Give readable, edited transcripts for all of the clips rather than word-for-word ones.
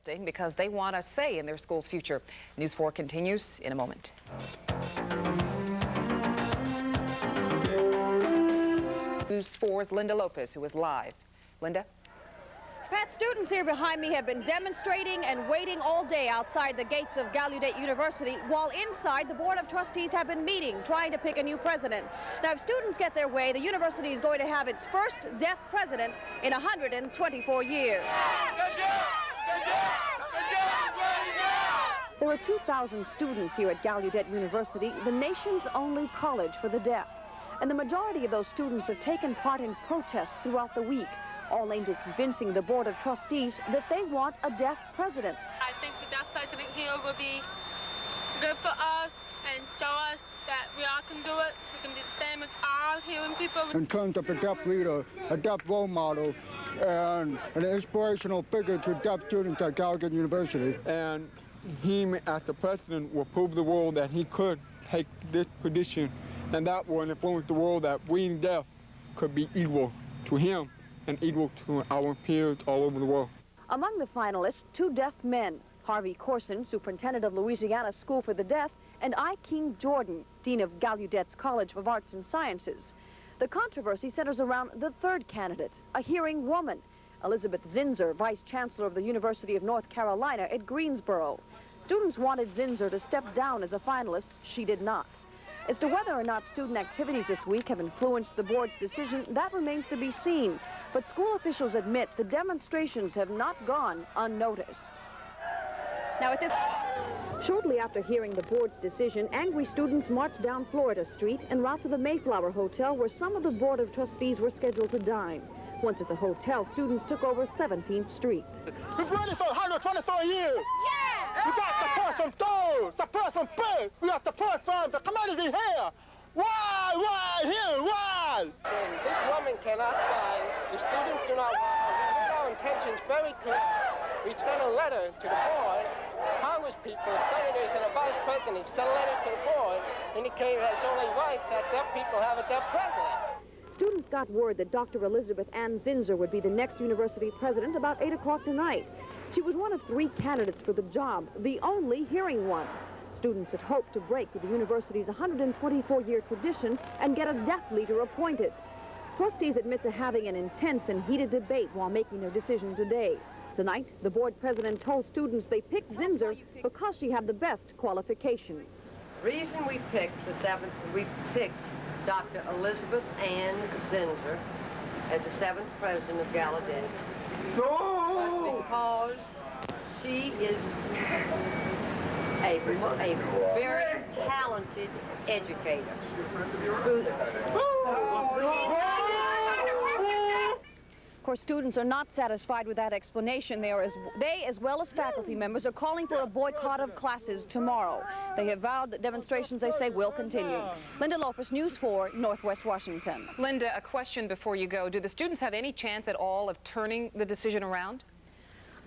protesting because they want a say in their school's future. News 4 continues in a moment. News 4's Linda Lopez, who is live. Linda? Pat, students here behind me have been demonstrating and waiting all day outside the gates of Gallaudet University, while inside the Board of Trustees have been meeting, trying to pick a new president. Now, if students get their way, the university is going to have its first deaf president in 124 years. There are 2,000 students here at Gallaudet University, the nation's only college for the deaf. And the majority of those students have taken part in protests throughout the week, all aimed at convincing the Board of Trustees that they want a deaf president. I think the deaf president here will be good for us and show us that we all can do it. We can be the same as all hearing people. In terms of a deaf leader, a deaf role model, and an inspirational figure to deaf students at Gallaudet University. And he, as the president, will prove the world that he could take this position, and that will influence the world that we deaf could be equal to him and equal to our peers all over the world. Among the finalists, 2 deaf men, Harvey Corson, superintendent of Louisiana School for the Deaf, and I. King Jordan, dean of Gallaudet's College of Arts and Sciences. The controversy centers around the 3rd candidate, a hearing woman, Elizabeth Zinser, vice chancellor of the University of North Carolina at Greensboro. Students wanted Zinser to step down as a finalist. She did not. As to whether or not student activities this week have influenced the board's decision, that remains to be seen. But school officials admit the demonstrations have not gone unnoticed. Now, shortly after hearing the board's decision, angry students marched down Florida Street en route to the Mayflower Hotel, where some of the Board of Trustees were scheduled to dine. Once at the hotel, students took over 17th Street. We've been ready for 124 years. Yeah! We got the person through, the person first. We got the person, the community here. Why, here, why? This woman cannot sign. The students do not want. Our intentions very clear. We've sent a letter to the board. Congress people, senators, and a vice president sent a letter to the board indicating that it's only right that deaf people have a deaf president. Students got word that Dr. Elizabeth Zinser would be the next university president about 8 o'clock tonight. She was one of 3 candidates for the job, the only hearing one. Students had hoped to break with the university's 124-year tradition and get a deaf leader appointed. Trustees admit to having an intense and heated debate while making their decision today. Tonight, the board president told students they picked Zinser because she had the best qualifications. The reason we picked Dr. Elizabeth Ann Zinser as the 7th president of Gallaudet was because she is a very talented educator. Of course, students are not satisfied with that explanation. They, as well as faculty members, are calling for a boycott of classes tomorrow. They have vowed that demonstrations, they say, will continue. Linda Lopez, News 4, Northwest Washington. Linda, a question before you go. Do the students have any chance at all of turning the decision around?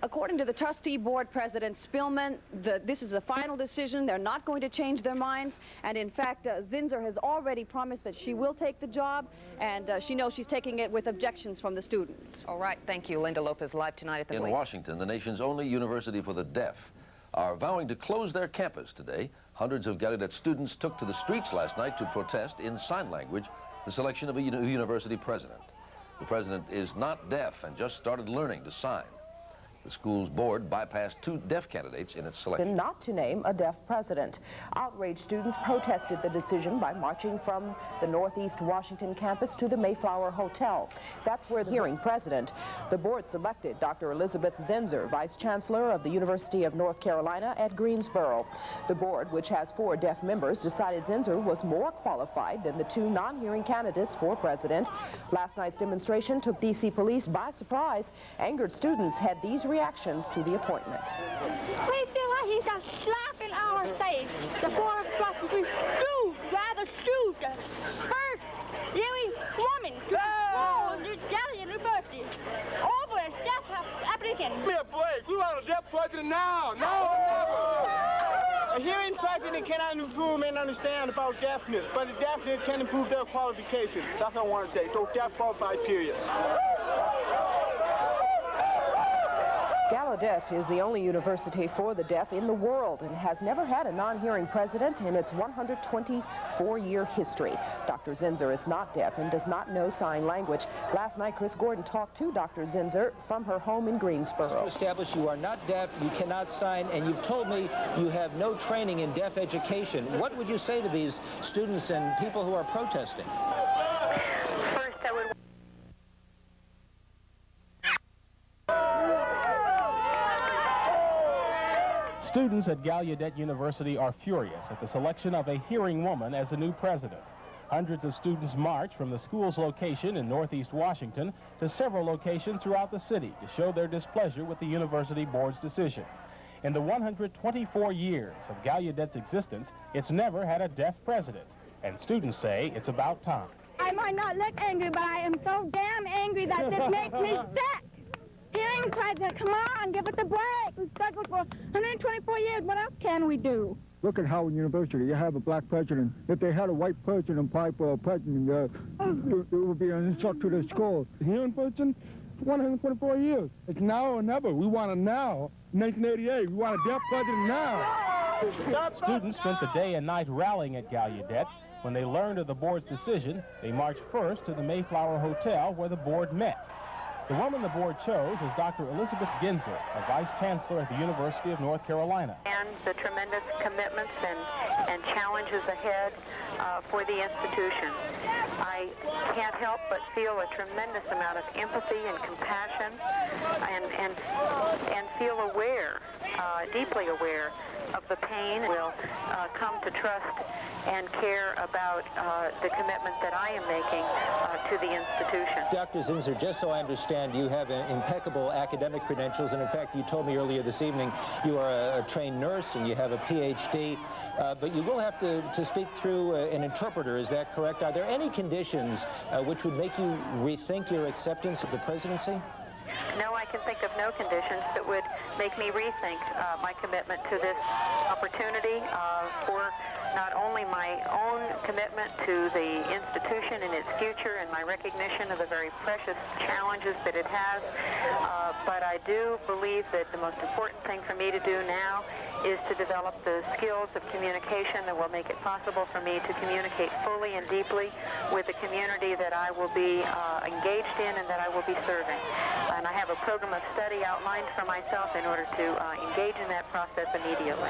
According to the trustee board president Spillman, this is a final decision. They're not going to change their minds. And in fact, Zinser has already promised that she will take the job, and she knows she's taking it with objections from the students. All right. Thank you, Linda Lopez, live tonight at the In Washington, the nation's only university for the deaf are vowing to close their campus today. Hundreds of Gallaudet students took to the streets last night to protest in sign language the selection of a university president. The president is not deaf and just started learning to sign. The school's board bypassed 2 deaf candidates in its selection. Not to name a deaf president. Outraged students protested the decision by marching from the Northeast Washington campus to the Mayflower Hotel. That's where the hearing president. The board selected Dr. Elizabeth Zinser, vice chancellor of the University of North Carolina at Greensboro. The board, which has 4 deaf members, decided Zinser was more qualified than the 2 non-hearing candidates for president. Last night's demonstration took D.C. police by surprise. Angered students had these reactions to the appointment. We feel like he's a slap in our face. The Board of Trustees rather shoot the first young woman to control the Gallaudet University over a deaf applicant. Give me a break. We want a deaf president now. No. A hearing president cannot improve and understand about deafness, but a deafness can improve their qualifications. That's what I want to say. So deaf qualified, period. Gallaudet is the only university for the deaf in the world and has never had a non-hearing president in its 124-year history. Dr. Zinser is not deaf and does not know sign language. Last night, Chris Gordon talked to Dr. Zinser from her home in Greensboro. To establish you are not deaf, you cannot sign, and you've told me you have no training in deaf education. What would you say to these students and people who are protesting? First, I would... Students at Gallaudet University are furious at the selection of a hearing woman as the new president. Hundreds of students march from the school's location in Northeast Washington to several locations throughout the city to show their displeasure with the university board's decision. In the 124 years of Gallaudet's existence, it's never had a deaf president, and students say it's about time. I might not look angry, but I am so damn angry that this makes me sick. Hearing president, come on, give us a break. We've struggled for 124 years. What else can we do? Look at Howard University. You have a black president. If they had a white person apply for a president, it would be an insult to the school. Hearing person, 124 years. It's now or never. We want it now. 1988, we want a deaf president now. Students spent the day and night rallying at Gallaudet. When they learned of the board's decision, they marched first to the Mayflower Hotel where the board met. The woman the board chose is Dr. Elizabeth Zinser, a vice chancellor at the University of North Carolina. And the tremendous commitments and challenges ahead for the institution. I can't help but feel a tremendous amount of empathy and compassion and feel aware, deeply aware of the pain. We'll come to trust and care about the commitment that I am making to the institution. Dr. Zinser, just so I understand, you have impeccable academic credentials, and in fact, you told me earlier this evening you are a trained nurse and you have a PhD, but you will have to speak through an interpreter, is that correct? Are there any conditions which would make you rethink your acceptance of the presidency? No, I can think of no conditions that would make me rethink my commitment to this opportunity for not only my own commitment to the institution and its future and my recognition of the very precious challenges that it has, but I do believe that the most important thing for me to do now is to develop the skills of communication that will make it possible for me to communicate fully and deeply with the community that I will be engaged in and that I will be serving. And I have a program of study outlined for myself in order to engage in that process immediately.